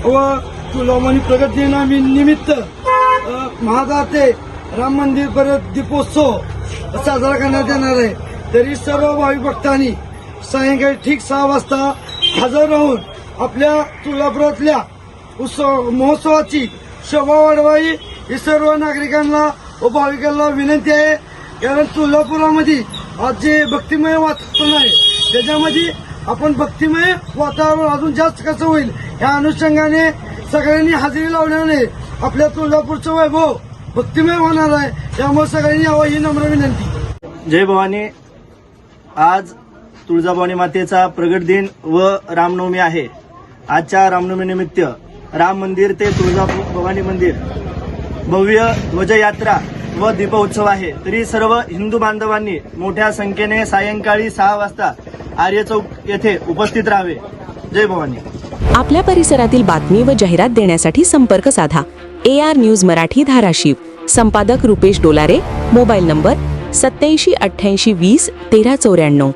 व तुळजाभवानी प्रगती दिनानिमित्त महादा ते राम मंदिर परत दीपोत्सव साजरा करण्यात येणार आहे। तरी सर्व भाविक भक्तांनी सायंकाळी ठीक 6 वाजता हजर राहून आपल्या तुळजापुरातल्या महोत्सवाची शोभा वाढवावी ही सर्व नागरिकांना व भाविकांना विनंती आहे। कारण तुळजापुरामध्ये आज जे भक्तिमय वातावरण आहे त्याच्यामध्ये आपण भक्तिमय वातावरण अजून जास्त कसं होईल या अनुषंगाने सगळ्यांनी हजेरी लावल्याने आपल्या तुळजापूरचं वैभव भक्तिमय होणार आहे। त्यामुळे सगळ्यांनी यावं ही नम्र विनंती। जय भवानी। आज तुळजाभवानी मातेचा प्रगट दिन व रामनवमी आहे। आजच्या रामनवमीनिमित्त राम मंदिर ते तुळजाभवानी मंदिर भव्य ध्वजयात्रा व दीपोत्सव आहे। तरी सर्व हिंदू बांधवांनी मोठ्या संख्येने सायंकाळी 6 वाजता आर्य चौक येथे उपस्थित राहावे। जय भवानी। आपल्या परिसरातील बातमी व जाहिरात देण्यासाठी संपर्क साधा। AR news Marathi Dharashiv. संपादक रुपेश डोलारे। Mobile number 8788201394।